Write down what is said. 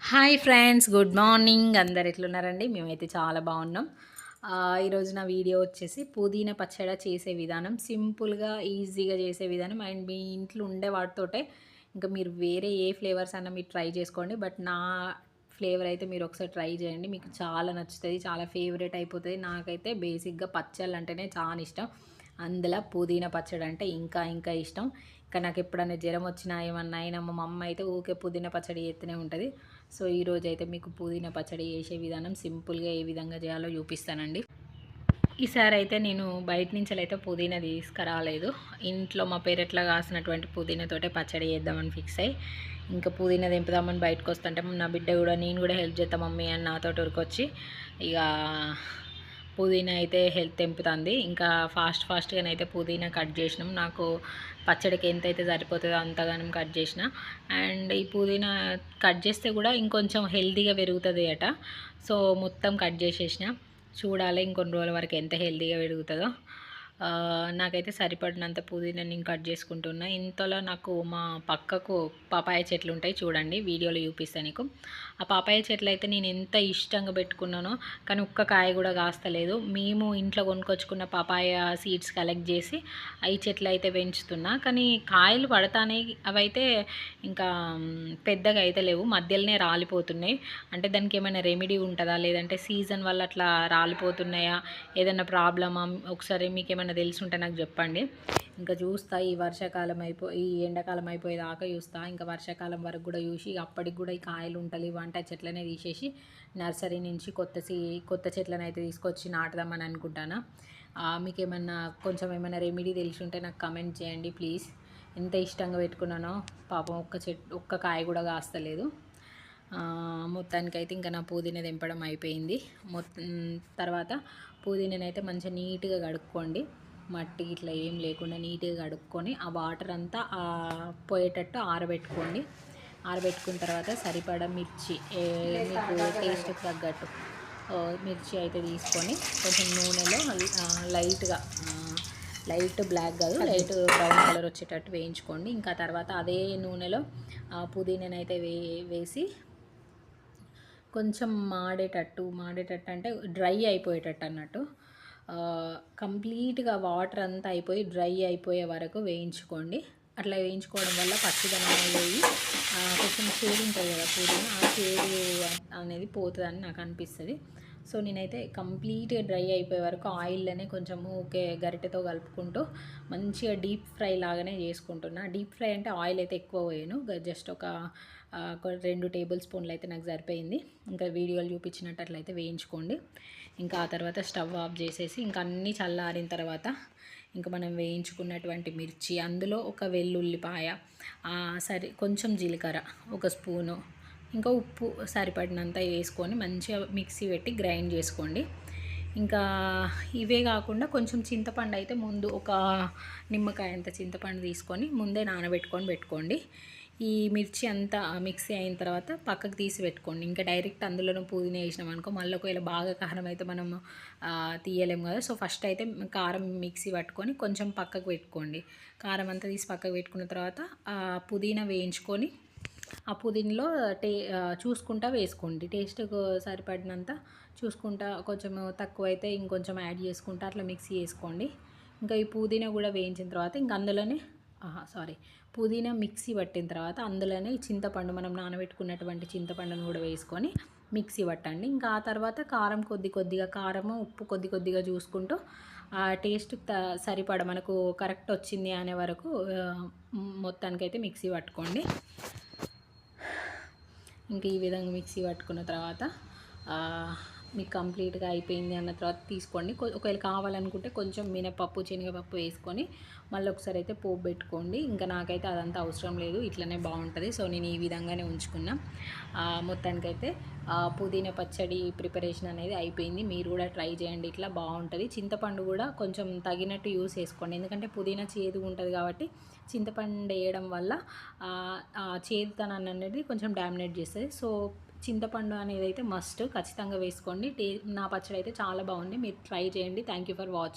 Hi friends, good morning. అందరు ఎట్లున్నారండి? మేమైతే చాలా బాగున్నాం. ఈరోజు నా వీడియో వచ్చేసి పుదీనా పచ్చడి చేసే విధానం, సింపుల్గా ఈజీగా చేసే విధానం. అండ్ మీ ఇంట్లో ఉండే వాటితోటే ఇంకా మీరు వేరే ఏ ఫ్లేవర్స్ అన్నా మీరు ట్రై చేసుకోండి. బట్ నా ఫ్లేవర్ అయితే మీరు ఒకసారి ట్రై చేయండి, మీకు చాలా నచ్చుతుంది, చాలా ఫేవరెట్ అయిపోతుంది. నాకైతే బేసిక్గా పచ్చళ్ళు అంటేనే చాలా ఇష్టం, అందులో పుదీనా పచ్చడి అంటే ఇంకా ఇంకా ఇష్టం. ఇంకా నాకు ఎప్పుడైనా జ్వరం వచ్చినా ఏమన్నా అయినా మా మమ్మ అయితే ఊకే పుదీనా పచ్చడి చేస్తూనే ఉంటుంది. సో ఈరోజు అయితే మీకు పుదీనా పచ్చడి చేసే విధానం సింపుల్గా ఏ విధంగా చేయాలో చూపిస్తానండి. ఈసారి అయితే నేను బయట నుంచి అయితే పుదీనా తీసుకురాలేదు, ఇంట్లో మా పెరట్లో కాసినటువంటి పుదీనాతోటే పచ్చడి చేద్దామని ఫిక్స్ అయ్యి ఇంకా పుదీనా దింపుదామని బయటకు వస్తుంటే నా బిడ్డ కూడా నేను కూడా హెల్ప్ చేద్దాం మమ్మీ అని నాతో ఉరికొచ్చి ఇక పుదీనా అయితే హెల్త్ తెంపుతుంది. ఇంకా ఫాస్ట్గానైతే పుదీనా కట్ చేసినాం. నాకు పచ్చడికి ఎంతైతే సరిపోతుందో అంతగానం కట్ చేసిన. అండ్ ఈ పుదీనా కట్ చేస్తే కూడా ఇంకొంచెం హెల్తీగా పెరుగుతుంది అట. సో మొత్తం కట్ చేసేసిన. చూడాలి ఇంకొన్ని రోజుల వరకు ఎంత హెల్తీగా పెరుగుతుందో. నాకైతే సరిపడినంత పుదీనా నేను కట్ చేసుకుంటున్నా. ఇంతలో నాకు మా పక్కకు పాపాయ చెట్లు ఉంటాయి, చూడండి వీడియోలో చూపిస్తాను నీకు. ఆ పాపాయ చెట్లు అయితే నేను ఎంత ఇష్టంగా పెట్టుకున్నానో, కానీ ఒక్క కాయ కూడా కాస్తలేదు. మేము ఇంట్లో కొనుక్కొచ్చుకున్న పాపాయ సీడ్స్ కలెక్ట్ చేసి ఈ చెట్లు అయితే పెంచుతున్నా, కానీ కాయలు పడతానే అవైతే ఇంకా పెద్దగా అయితే లేవు, మధ్యలోనే రాలిపోతున్నాయి. అంటే దానికి ఏమైనా రెమెడీ ఉంటుందా, లేదంటే సీజన్ వల్ల అట్లా రాలిపోతున్నాయా, ఏదైనా ప్రాబ్లమా? ఒకసారి మీకు ఏమైనా తెలుసుంటే నాకు చెప్పండి. ఇంకా చూస్తా, ఈ ఎండాకాలం అయిపోయేదాకా చూస్తా. ఇంకా వర్షాకాలం వరకు కూడా చూసి అప్పటికి కూడా ఈ కాయలు ఉంటలేవు అంటే ఆ చెట్లనే తీసేసి నర్సరీ నుంచి కొత్త చెట్లను అయితే తీసుకొచ్చి నాటుదామని అనుకుంటాను. మీకు ఏమన్నా కొంచెం ఏమైనా రెమెడీ తెలిసి ఉంటే నాకు కమెంట్ చేయండి ప్లీజ్. ఎంత ఇష్టంగా పెట్టుకున్నానో పాపం ఒక్క కాయ కూడా కాస్తలేదు. మొత్తానికైతే ఇంకా నా పుదీనా తెంపడం అయిపోయింది. తర్వాత పుదీనానైతే మంచిగా నీట్గా కడుక్కోండి, మట్టి ఇట్లా ఏం లేకుండా నీట్గా కడుక్కొని ఆ వాటర్ అంతా పోయేటట్టు ఆరబెట్టుకోండి. ఆరబెట్టుకున్న తర్వాత సరిపడా మిర్చి, మీకు టేస్ట్కి తగ్గట్టు మిర్చి అయితే తీసుకొని కొంచెం నూనెలో లైట్ బ్లాక్ కాదు, లైట్ బ్రౌన్ కలర్ వచ్చేటట్టు వేయించుకోండి. ఇంకా తర్వాత అదే నూనెలో పుదీనానైతే వేసి కొంచెం మాడేటట్టు అంటే డ్రై అయిపోయేటట్టు అన్నట్టు, కంప్లీట్గా వాటర్ అంతా అయిపోయి డ్రై అయిపోయే వరకు వేయించుకోండి. అట్లా వేయించుకోవడం వల్ల పచ్చిదనం అనేది కొంచెం చేదు ఉంటుంది కదా పుదీనా, ఆ చేదు అనేది పోతుందని నాకు అనిపిస్తుంది. సో నేనైతే కంప్లీట్గా డ్రై అయిపోయే వరకు ఆయిల్లోనే కొంచెం గరిటెతో కలుపుకుంటూ మంచిగా డీప్ ఫ్రై లాగానే చేసుకుంటున్నా. డీప్ ఫ్రై అంటే ఆయిల్ అయితే ఎక్కువ పోయాను, జస్ట్ ఒక 2 టేబుల్ స్పూన్లు అయితే నాకు సరిపోయింది. ఇంకా వీడియోలు చూపించినట్టు అట్లయితే వేయించుకోండి. ఇంకా ఆ తర్వాత స్టవ్ ఆఫ్ చేసేసి ఇంకా అన్నీ చల్లారిన తర్వాత ఇంకా మనం వేయించుకున్నటువంటి మిర్చి, అందులో ఒక వెల్లుల్లిపాయ, కొంచెం జీలకర్ర, ఒక స్పూను, ఇంకా ఉప్పు సరిపడినంత వేసుకొని మంచిగా మిక్సీ పెట్టి గ్రైండ్ చేసుకోండి. ఇంకా ఇవే కాకుండా కొంచెం చింతపండు అయితే ముందు ఒక నిమ్మకాయ అంత చింతపండు తీసుకొని ముందే పెట్టుకోండి. ఈ మిర్చి అంతా మిక్సీ అయిన తర్వాత పక్కకు తీసి పెట్టుకోండి. ఇంకా డైరెక్ట్ అందులోనూ పుదీనా వేసినాం అనుకో మళ్ళీ ఒకవేళ బాగా కారం అయితే మనం తీయలేము కదా. సో ఫస్ట్ అయితే కారం మిక్సీ పట్టుకొని కొంచెం పక్కకు పెట్టుకోండి. కారం అంతా తీసి పక్కకు పెట్టుకున్న తర్వాత పుదీనా వేయించుకొని ఆ పుదీనలో చూసుకుంటా వేసుకోండి. టేస్ట్కు సరిపడినంత చూసుకుంటా, కొంచెం తక్కువైతే ఇంకొంచెం యాడ్ చేసుకుంటా అట్లా మిక్సీ చేసుకోండి. ఇంకా ఈ పుదీనా కూడా వేయించిన తర్వాత ఇంకా అందులోనే పుదీనా మిక్సీ పట్టిన తర్వాత అందులోనే చింతపండు, మనం నానబెట్టుకున్నటువంటి చింతపండును కూడా వేసుకొని మిక్సీ పట్టండి. ఇంకా ఆ తర్వాత కారం కొద్దిగా కారము, ఉప్పు కొద్దిగా చూసుకుంటూ ఆ టేస్ట్ సరిపడ మనకు కరెక్ట్ వచ్చింది అనే వరకు మొత్తానికైతే మిక్సీ పట్టుకోండి. ఇంకా ఈ విధంగా మిక్సీ పట్టుకున్న తర్వాత మీకు కంప్లీట్గా అయిపోయింది అన్న తర్వాత తీసుకోండి. ఒకవేళ కావాలనుకుంటే కొంచెం మినపప్పు, శనగపప్పు వేసుకొని మళ్ళీ ఒకసారి అయితే పోపు పెట్టుకోండి. ఇంకా నాకైతే అదంతా అవసరం లేదు, ఇట్లనే బాగుంటుంది. సో నేను ఈ విధంగానే ఉంచుకున్నా. మొత్తానికైతే పుదీనా పచ్చడి ప్రిపరేషన్ అనేది అయిపోయింది. మీరు కూడా ట్రై చేయండి, ఇట్లా బాగుంటుంది. చింతపండు కూడా కొంచెం తగినట్టు యూస్ చేసుకోండి, ఎందుకంటే పుదీనా చేదుగా ఉంటుంది కాబట్టి చింతపండు వేయడం వల్ల చేదుతనాన్ని అనేది కొంచెం డామినేట్ చేస్తుంది. సో చింతపండు అనేది అయితే మస్ట్ ఖచ్చితంగా వేసుకోండి. నా పచ్చడి అయితే చాలా బాగుంది, మీరు ట్రై చేయండి. Thank you for watching.